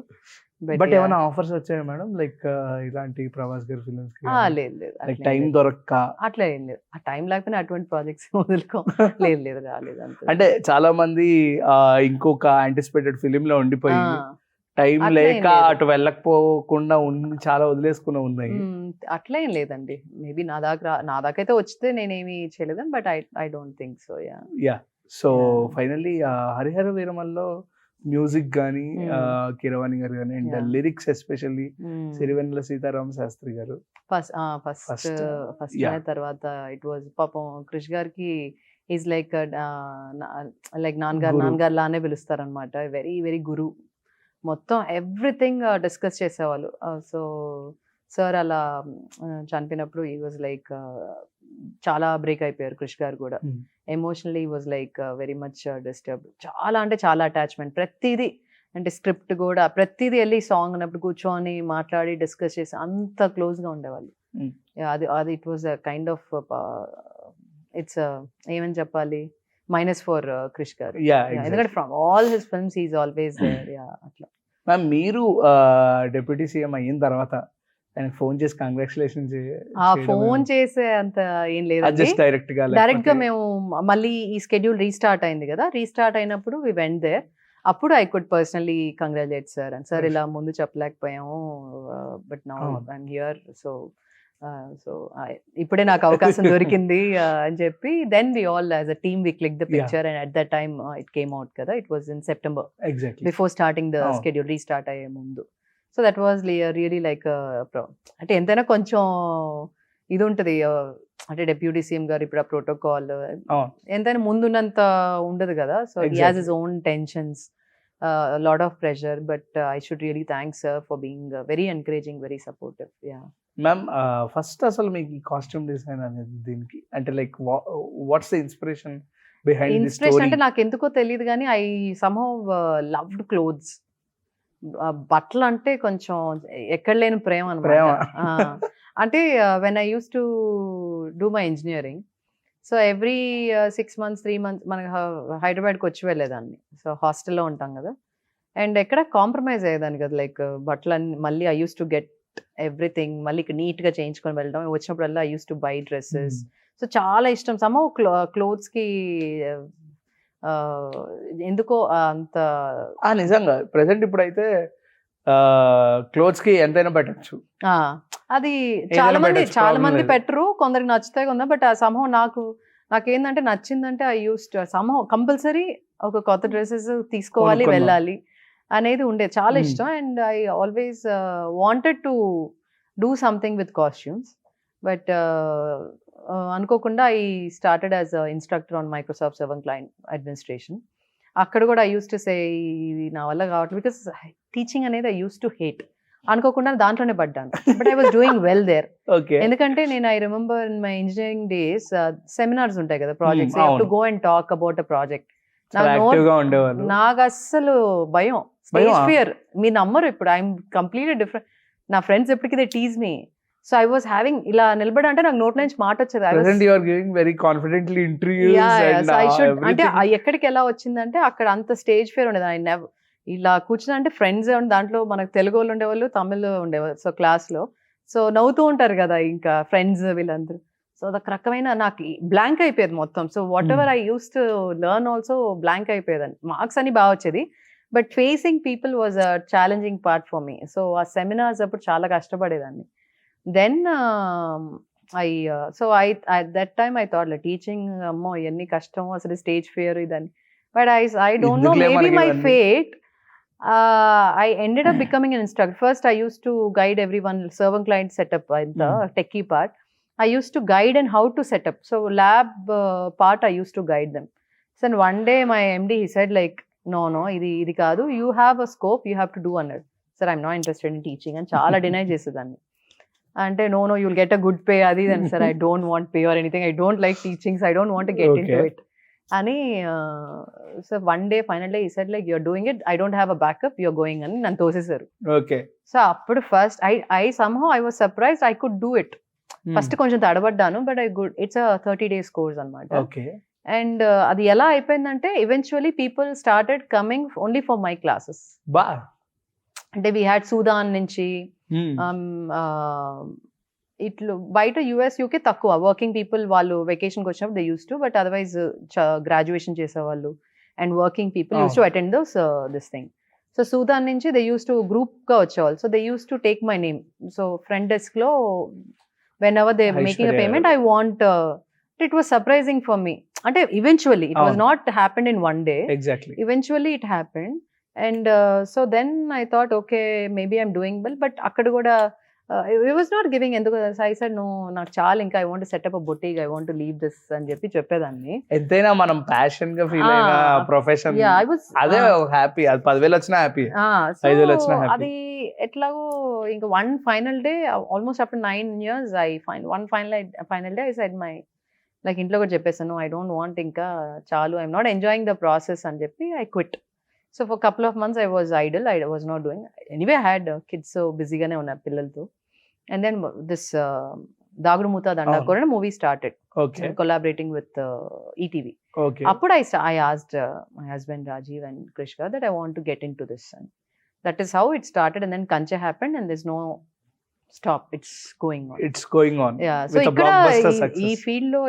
బట్ ఏమైనా ఆఫర్స్ వచ్చాయా madam like ఇలాంటి ప్రభాస్ గారి ఫిల్మ్స్ కి? లేదు లైక్ టైం దొరక్క అట్లా ఏం లేదు, ఆ టైం లేకపోయినా అటువంటి ప్రాజెక్ట్స్ వదులుకో. లేదు రాలేదు అంతే. అంటే చాలా మంది ఇంకొక యాంటిసిపేటెడ్ ఫిలిం లో ఉండిపోయి టైం అట్లా ఏం లేక లేదు. అటు వెళ్ళకపోకుండా చాలా వదిలేసుకుని ఉన్నాయి. అట్లా ఏం లేదండి, మేబీ నా దాకా అయితే వచ్చితే నేనేమి చేయలేదు, but I don't think so. Yeah so Yeah. Finally Harihara వీరమల్లో మ్యూజిక్ కానీ కీరవాణి గారు కానీ and Yeah. Lyrics especially Sirivennela Seetharama Sastry గారు ఫస్ట్ yeah. తర్వాత ఇట్ వాజ్ పాపం క్రిష్ గారికి ఈజ్ లైక్ Guru. నాన్నగారు లానే పిలుస్తారు అనమాట. వెరీ వెరీ గురు, మొత్తం ఎవ్రీథింగ్ డిస్కస్ చేసేవాళ్ళు. సో సార్ అలా చనిపోయినప్పుడు ఈ వాజ్ లైక్ చాలా బ్రేక్ అయిపోయారు క్రిష్ గారు కూడా. Emotionally was like very much disturb, చాలా అంటే చాలా అటాచ్మెంట్. ప్రతిదీ అంటే స్క్రిప్ట్ కూడా ప్రతిదీ వెళ్ళి సాంగ్ అన్నప్పుడు కూర్చొని మాట్లాడి డిస్కస్ చేసి అంత క్లోజ్ గా ఉండేవాళ్ళు. Mm. అది it was kind of it's ఏమని చెప్పాలి, మైనస్ ఫర్ క్రిష్ గారు. ఎందుకంటే from all his films is always there. అట్లా మ్యామ్ మీరు డిప్యూటీ సీఎం అయిన తర్వాత ఆయనకు ఫోన్ చేసి కంగ్రాచులేషన్స్ ఫోన్ చేసే అంత ఏం లేదు, జస్ట్ డైరెక్ట్ గా డైరెక్ట్ గా మేము మళ్ళీ ఈ స్కెడ్యూల్ రీస్టార్ట్ అయింది కదా, రీస్టార్ట్ అయినప్పుడు వి వెంట్ దేర్. అప్పుడు I could personally congratulate sir and sir ఇలా ముందు చెప్పలేకపోయాము but now I'm here. So so ఇప్పుడే నాకు అవకాశం దొరికింది అని చెప్పి then we all as a team we click the picture and at that time it came out కదా. It was in September exactly before starting the Oh. Schedule restart అయ్యే ముందు. So that was really like అంటే ఎంతైనా కొంచెం ఇది ఉంటుంది అంటే deputy CM గారు ఇప్పుడు ఆ ప్రోటోకాల్ అవును. ఎంతైనా ముందున్నంత ఉండదు కదా. So he Exactly. Has his own tensions, lot of pressure, but I should really thanks sir for being very encouraging, very supportive. Yeah ma'am first అసలు మీకు ఈ కాస్ట్యూమ్ డిజైన్ అనేది దీనికి అంటే like what's the inspiration behind the inspiration story? అంటే నాకు ఎందుకో తెలియదు కానీ ఐ సమ్హౌ లవ్డ్ క్లోత్స్. బట్టలు అంటే కొంచెం ఎక్కడ లేని ప్రేమ ప్రేమ. అనమాట. అంటే when I use to do my engineering, so every 6 months 3 months మనకి హైదరాబాద్కి వచ్చి వెళ్ళేదాన్ని. సో హాస్టల్లో ఉంటాం కదా, అండ్ ఎక్కడ కాంప్రమైజ్ అయ్యేదాన్ని కదా. లైక్ బట్టలన్నీ మళ్ళీ I use to get everything మళ్ళీ నీట్గా చేయించుకొని వెళ్ళడం. వచ్చినప్పుడల్లా I use to buy dresses. So చాలా ఇష్టం సమ్హౌ క్లోత్స్కి ఎందుకో అంత నిజంగా ప్రెసెంట్ ఇప్పుడైతే క్లోత్స్ కి ఎంతైనా పెట్టచ్చు. ఆ, అది చాలా మంది పెట్టొచ్చు, చాలా problem మంది లేదు. పెట్టరు, కొందరికి నచ్చుతాయి కొందా. బట్ సమ్హౌ నాకేందంటే నచ్చిందంటే ఐ యూస్ సమ్హౌ కంపల్సరీ ఒక కొత్త డ్రెస్సెస్ తీసుకోవాలి, కొనుక్కుందాం. వెళ్ళాలి అనేది ఉండేది. చాలా Hmm. ఇష్టం. And I always wanted to do something with costumes. But అనుకోకుండా I started as instructor on Microsoft server client administration. అక్కడ కూడా ఐ యూస్ టు సే ఇది నా వల్ల కావట్లేదు, బికాస్ టీచింగ్ అనేది ఐ యూస్ టు హేట్. అనుకోకుండా దాంట్లోనే పడ్డాను, but I was doing well there. Okay. ఎందుకంటే నేను I remember in my engineering days seminars ఉంటాయి కదా, ప్రాజెక్ట్స్, టు అవును. Go and talk about a project. చాలా యాక్టివ్ గా ఉండేవాళ్ళు. నాకు అస్సలు భయం, స్టేజ్ భయమా? ఫియర్. మీరు నమ్మరు, ఇప్పుడు ఐఎమ్ కంప్లీట్లీ డిఫరెంట్. నా ఫ్రెండ్స్ ఎప్పటికీ they tease me. So I was having ఇలా నిలబడి అంటే నాకు నోట్ నుంచి మాట వచ్చేది. I was- present you are giving very confidently interviews Yeah, yeah. And So I should అంటే ఎక్కడికి ఎలా వచ్చిందంటే అక్కడ అంత స్టేజ్ ఫియర్ ఉండేది. ఐ నెవర్ ఇలా కూర్చుని అంటే ఫ్రెండ్స్ దాంట్లో మనకు తెలుగు వాళ్ళు ఉండేవాళ్ళు, తమిళ్ ఉండేవాళ్ళు. సో క్లాస్లో సో నవ్వుతూ ఉంటారు కదా ఇంకా ఫ్రెండ్స్ వీళ్ళందరూ. సో అదొక రకమైన నాకు బ్లాంక్ అయిపోయేది మొత్తం. So whatever I use to learn also blank అయిపోయేదాన్ని. మార్క్స్ అని బాగా వచ్చేది, but facing people was a challenging part for me. So ఆ సెమినార్స్ అప్పుడు చాలా కష్టపడేదాన్ని. Then at that time I thought like teaching అమ్మో ఎన్ని కష్టం అసలు, స్టేజ్ ఫియర్ ఇదని. బట్ I don't know, ఎందుకులే maybe మనకి my ఇవన్నీ. fate. I ended up becoming an instructor. First I used to guide everyone server client setup in the techie part. I used to guide and how to set up. So lab part I used to guide them. So then one day my MD he said like no ఇది కాదు, you have a scope, you have to do అన్నాడు. Sir I'm not interested in teaching అని చాలా deny చేసేదాన్ని. అంటే no you'll get a good pay అది then sir I don't want pay or anything, I don't like teaching, so I don't want to get into Okay. it అని. So one day final day he said like you're doing it, I don't have a backup, you're going అని నన్ను తోసేశారు. Okay. So అప్పుడు first I somehow I was surprised I could do it. First కొంచెం తడబడ్డాను, but it's 30 days course అనమాట. Okay. And అది ఎలా అయిపోయిందంటే eventually people started coming only for my classes. బా. అంటే వీ హ్యాడ్ సూదాన్ నుంచి ఇట్లు బయట యుఎస్ యూకే తక్కువ వర్కింగ్ పీపుల్, వాళ్ళు వెకేషన్కి వచ్చినప్పుడు they use to, but otherwise graduation చేసేవాళ్ళు and working people use to attend this thing. So Sudan నుంచి దే యూస్ టు గ్రూప్గా వచ్చేవాళ్ళు. So they use to take my name. So front డెస్క్లో whenever they were making a Aishwarya. payment, I want it was surprising for me. Ante eventually it was not happened in one day. Exactly. Eventually it happened, and so then I thought okay maybe I'm doing well, but akkada kuda it was not giving enduko. I said no నాకు చాలా ఇంకా I want to set up a boutique, I want to leave this అని చెప్పేదాన్ని. ఎంతైనా మనం passion గా feel అయిన profession Yeah, I was అదే హ్యాపీ. అది 10,000 వచ్చినా హ్యాపీ. so 5,000 వచ్చినా happy. అది ఎట్లాగో ఇంకా one final day almost after 9 years I find one final day I said my like ఇంట్లో కూడా చెప్పేసాను I don't want ఇంకా చాలు, I'm not enjoying the process అని చెప్పి I quit. So for a couple of months I was idle, I was not doing anyway, I had kids, so busyగానే ఉన్నారు పిల్లలతో. And then this Dagudu Mootha Dandakor movie started. Okay. Collaborating with ETV. Okay. Appudu I asked my husband Rajiv and Krishka that I want to get into this, and that is how it started. And then Kanche happened and there's no stop, it's going on. It's going on. Yeah, so With a ikkada blockbuster ee success. field lo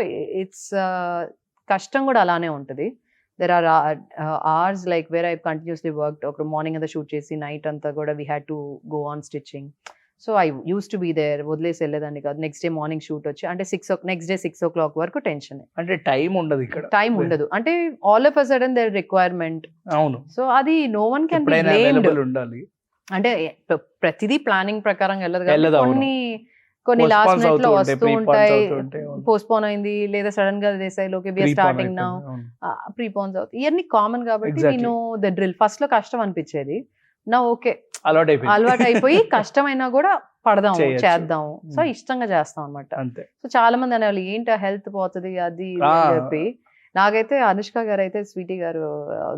it's kashtam kuda alane untadi. There are hours like where I continuously worked. Okay, morning anta shoot chesi night anta kuda we had to go on stitching. So I use to be there, వదిలేసి వెళ్ళేదాన్ని కాదు. Next day morning shoot వచ్చి అంటే next day 6 o'clock వరకు tension, అంటే time ఉండదు ఇక్కడ, time ఉండదు. అంటే all of a sudden there requirement. అవును, సో అది no one can be blamed. Available ఉండాలి. అంటే ప్రతిదీ ప్లానింగ్ ప్రకారం వెళ్ళదు కదా, వెళ్ళదు, అవును. కొన్ని లాస్ట్ Postpones మినిట్ లో అవుతూ వస్తూ ఉంటాయి, ఉంటాయి. prepones అవుతూ ఉంటాయి, అవును. పోస్ట్పోన్ అయింది, లేదా సడన్ గా దేశాయిలోకి వి ఆర్ స్టార్టింగ్ నౌ, ప్రీపోన్స్ అవుతాయి. ఇవన్నీ కామన్ కాబట్టి Exactly. నేను ద డ్రిల్. ఫస్ట్ లో కష్టం అనిపించేది, నా ఓకే అలవాటు అలవాటు అయిపోయి కష్టమైనా కూడా పడదాం, చేయొచ్చు. చేద్దాం. So Hmm. ఇష్టంగా చేస్తాం అనమాట. అంతే. సో చాలా మంది అనేవాళ్ళు ఏంటి హెల్త్ పోతుంది అది ఇది Ah. అని చెప్పి. నాకైతే అనుష్క గారు అయితే స్వీటీ గారు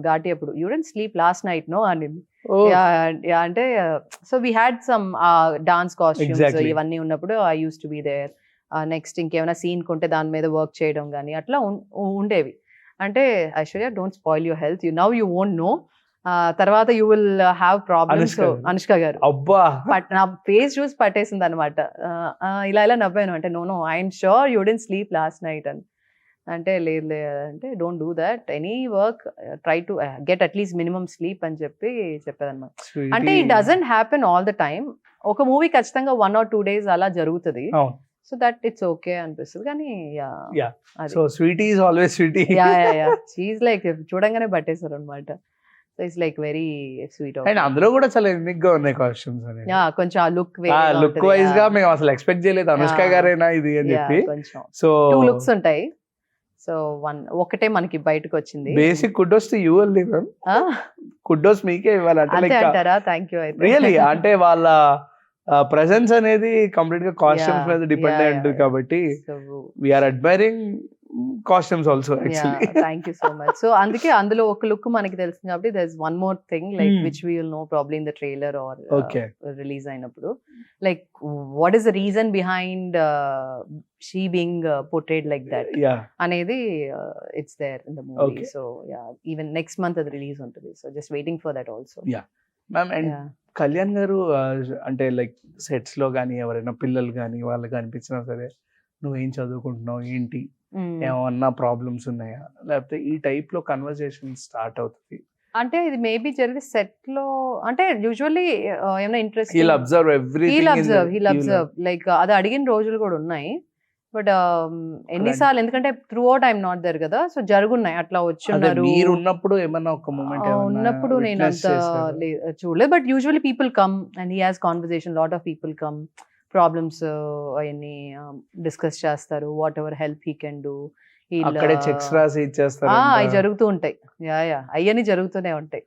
ఘాటి అప్పుడు you don't sleep last night no అనింది. Oh, అంటే so we had some dance costumes Exactly. ఇవన్నీ ఉన్నప్పుడు I use to be there. Next ఇంకేమైనా సీన్ కొంటే దాని మీద వర్క్ చేయడం కానీ అట్లా ఉండేవి. అంటే Aishwarya don't spoil your health, you know you won't know, తర్వాత you will have problems. Anushka గారు. అనుష్క గారు అబ్బా, నా ఫేస్ చూసి పట్టేసింది అనమాట. ఇలా నవ్వాను. అంటే no I'm sure you didn't sleep last night అని. అంటే లేదు అంటే don't do that, any work try to get at least minimum sleep అని చెప్పి చెప్పేదన్నమాట. sweetie. అంటే it doesn't happen all the time. ఒక మూవీ ఖచ్చితంగా 1 or 2 days అలా జరుగుతుంది. అవును. సో దట్ ఇట్స్ ఓకే అనిపిస్తుంది. కానీ Yeah. So sweetie is always sweetie. She's like చూడంగానే పట్టేశారు అనమాట. So it's like very sweet. And అందులో కూడా చాలా యూనిక్ గా ఉన్నాయి కాస్ట్యూమ్స్ అనేది. కొంచెం ఆ లుక్ లుక్ వైజ్ గా మేము అసలు ఎక్స్పెక్ట్ చేయలేదు అనుష్క గారేనా ఇది అని చెప్పి. కొంచెం సో 2 లుక్స్ ఉంటాయి. సో ఒకటే మనకి బయటకు వచ్చింది. Basic kudos to you only ma'am, kudos మీకే ఇవ్వాలంటే అంతే లైక్ అంటారా? Thank you. అయితే రియలీ అంటే వాళ్ళ ప్రెసెన్స్ అనేది కంప్లీట్ గా కాస్ట్యూమ్స్ Yeah, మీద డిపెండ్ అయి yeah, ఉంటుంది yeah. కాబట్టి we're admiring costumes also actually. Thank you so much. So అందుకే అందులో ఒక లుక్ మనకి తెలుస్తుంది కాబట్టి there is one more thing like which we will know probably in the trailer or Okay. Release అయినప్పుడు, like what is the reason behind she being portrayed like that yeah, అనేది it's there in the movie. Okay. So yeah, even next month అది release ఉంటుంది. So just waiting for that also. Ma'am. And Kalyan గారు అంటే like sets లో కానీ ఎవరైనా పిల్లలు కానీ వాళ్ళకి అనిపించినా సరే నువ్వేం చదువుకుంటున్నావు ఏంటి, ఏమన్నా ప్రాబ్లమ్స్ ఉన్నాయా, లేకపోతే ఈ టైప్ లో కన్వర్సేషన్ స్టార్ట్ అవుతుంది. అంటే ఇది మేబీ జరిగితే సెట్ లో, అంటే యూజువల్లీ ఏమైనా interest he'll observe he'll everything. Observe like అది అడిగిన రోజులు కూడా ఉన్నాయి. బట్ ఎన్నిసార్లు, ఎందుకంటే through I'm not there కదా, సో జరుగున్నాయి అట్లా వచ్చున్నారు. మీరు ఉన్నప్పుడు ఏమన్నా ఒక మూమెంట్ ఉన్నప్పుడు నేను అంత చూడలేదు. But usually people come and he has conversation, lot of people come, problems అవన్నీ డిస్కస్ చేస్తారు, what ever help he can do. అక్కడే చెక్స్ రాసి ఇచ్చేస్తారు. అవి జరుగుతూ ఉంటాయి. అయ్యని జరుగుతూనే ఉంటాయి.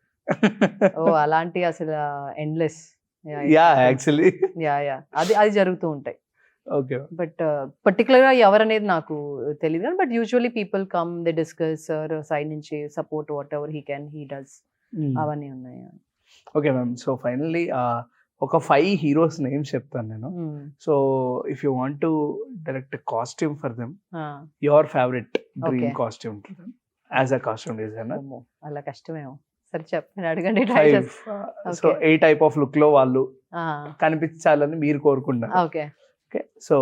ఓ అలాంటి అసలు ఎండ్లెస్. Yeah actually. అది జరుగుతూ ఉంటాయి. ఓకే. బట్ పర్టికులర్ గా ఎవరనేది నాకు తెలియదు కానీ but usually people come, they discuss side నుంచి support whatever he can, he does. అవన్నీ ఉన్నాయి. Okay ma'am. సో ఫైనల్లీ ఒక 5 హీరోస్ నేమ్స్ చెప్తాను నేను. So if you want to direct costume for them, your favourite dream costume to them as a costume designer. అలా కష్టమేమో. సరే చెప్పండి, అడగండి. So A type of look లో వాళ్ళు కనిపించాలని మీరు కోరుకుంటారు. ఓకే. ఓకే. సో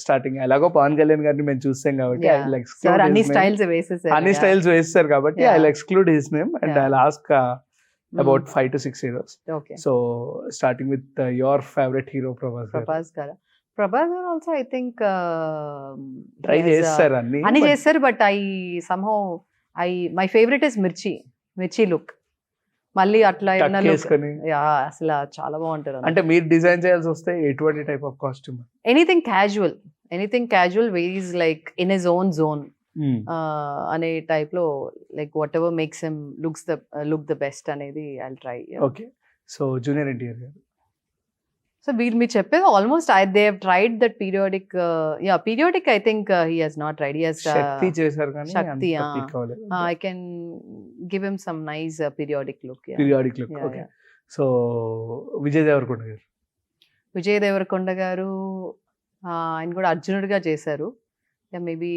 స్టార్టింగ్ ఎలాగో పవన్ కళ్యాణ్ గారిని మేము చూసాం కాబట్టి అన్ని స్టైల్స్ వేసేసారు, అన్ని స్టైల్స్ వేస్తారు కాబట్టి I will exclude his name and I will ask about 5 to 6 heroes. Okay. So starting with your favorite hero, Prabhas గారు also I think try చేస్తారు అన్ని చేస్తారు బట్ my favorite is మిర్చి లుక్. మళ్ళీ అట్లా అసలు చాలా బాగుంటారు. అంటే మీరు డిజైన్ చేయాల్సి వస్తే ఎటువంటి type of costume? Anything casual varies like in his own zone అనే టైప్ లో, like whatever makes him look the best అనేది I will try. Okay. So junior NTR గారు. సో మీరు చెప్పేది almost they have tried that periodic I think he has not tried. He has Shakthi చేశారు కానీ Shakthi. I can give him some nice periodic look. Okay. So Vijay Deverakonda గారు ఆయన కూడా అర్జునుడిగా చేశారు. Maybe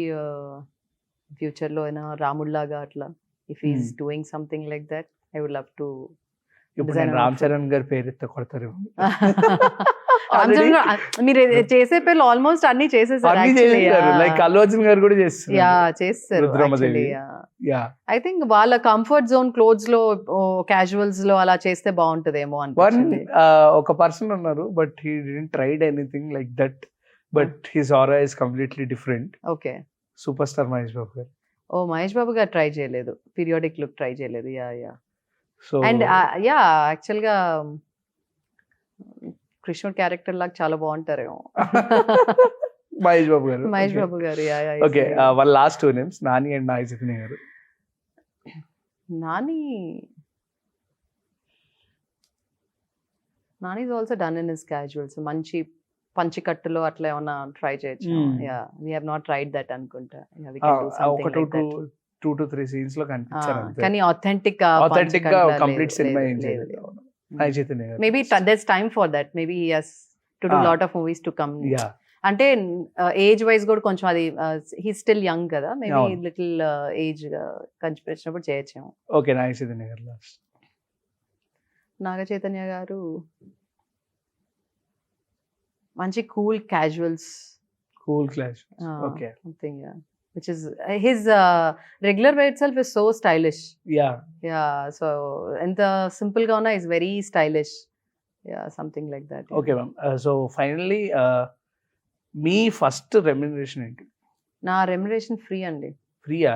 future లో అయినా రాముడిలాగా అట్లా if is doing something like that I would love to. ఇప్పుడు రామ్ చరణ్ గారి పేరు ఎత్త కొడతారు. మీరు చేసే పేర్లు ఆల్మోస్ట్ అన్ని చేసేసారు అన్ని చేస్తారు, లైక్ అల్లు అర్జున్ గారు కూడా చేస్తారు. యా చేస్తారు. రుద్రమదేవి. యా ఐ థింక్ వాళ్ళ కంఫర్ట్ జోన్ క్లోత్స్ లో క్యాజువల్స్ లో అలా చేస్తే బాగుంటదేమో వన్ అనిపించింది. ఒక పర్సన్ ఉన్నారు, but he didn't tried anything like that, but his aura is completely different. Okay. Super star Mahesh Babu గారు. ఓ మహేష్ బాబు గారు ట్రై చేయలేదు, పీరియాడిక్ లుక్ ట్రై చేయలేదు. Yeah yeah. So and yeah actual గా కృష్ణుడు క్యారెక్టర్ లాగా చాలా బాగుంటారేమో మహేష్ బాబు గారు. మహేష్ బాబు గారు. Yeah yeah. ఓకే, వాళ్ళ last 2 names Nani and Naga Chaitanya గారు. Nani is also done in his casuals. మంచి పంచికట్టులో అట్లా ఏమన్నా ట్రై చేయొచ్చు. Yeah we have not tried that అనుకుంటా. యా వి కెన్ డు ఒక something like that. 2 to 3 scenes లో కనిపించారు అంతే. కానీ authentic గా కంప్లీట్ సినిమా ఏం చేయలేదు నాగ చైతన్య గారు. Maybe there's time for that. Maybe he has to do lot of movies to come. Yeah అంటే ఏజ్ వైజ్ కూడా కొంచెం అది హీ స్టిల్ యంగ్ కదా, మేబీ అవును. లిటిల్ ఏజ్ కనిపించినప్పుడు చేయొచ్చేమో. ఓకే, నాగ చైతన్య గారు లాస్ట్. నాగ చైతన్య గారు మంచి cool casuals cool clash. Okay. Something which is his regular wear itself is so stylish. Yeah So ఎంత సింపుల్ గా ఉన్నా is very stylish. Something like that. Okay ma'am. So finally me first remuneration ఏంటి? నా remuneration free అండి. ఫ్రీయా?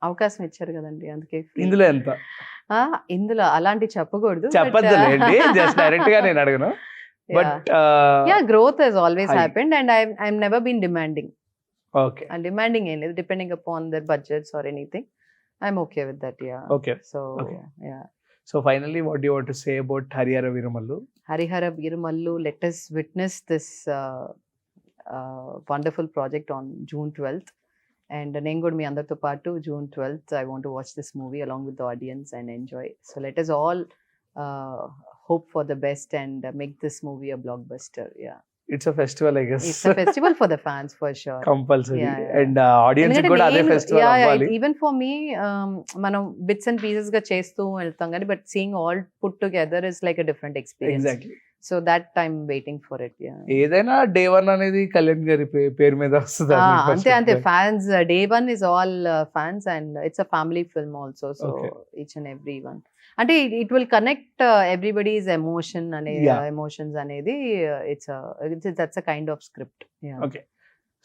అవకాశం ఇచ్చారు కదండి, అందుకే free. ఇందులో ఎంత? ఇందులో అలాంటి చెప్పకూడదు. చెప్పద్దులేండి, జస్ట్ డైరెక్ట్ గా నేను అడగను. But growth has always high. happened and I'm never been demanding. Okay Demanding ఏం లేదు, depending upon their budgets or anything. I'm okay with that. Yeah. Okay. So Okay. yeah. So finally what do you want to say about Harihara Veeramallu? Harihara Veeramallu, let us witness this wonderful project on June 12th. And నేను కూడా మీ అందరితో పాటు June 12th I want to watch this movie along with the audience and enjoy. So let us all hope for the best and make this movie a blockbuster. Yeah. It's a festival I guess. It's a festival for the fans for sure. Compulsory. Yeah, yeah. And audience కూడా అదే festival అవ్వాలి. Even for me మనం bits and pieces గా చేస్తూ వెళ్తాం కానీ but seeing all put together is like a different experience. Exactly. So that I'm waiting for it. ఏదైనా day 1 అనేది కళ్యాణ్ గారి పేరు మీద వస్తుంది. అంతే fans day 1 is all fans and it's a family film also. So each and every one అంటే it will connect everybody's emotion అనే emotions అనేది that's a kind of script. Okay.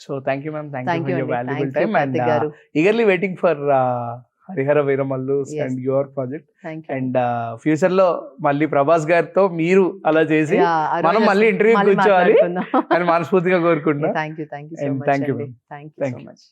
So thank you ma'am, thank Thank you you for your అండి. Valuable Thank you, time and Karthik గారు. Eagerly waiting for Harihara Veeramallu Yes. And your project. Thank you. And future లో మళ్ళీ ప్రభాస్ గారితో మీరు అలా చేసి మనం మళ్ళీ ఇంటర్వ్యూ కూర్చోవాలి అని మనస్ఫూర్తిగా కోరుకుంటున్నాం. Thank you so And much. thank you, thank you ma'am. So Thank you. Much.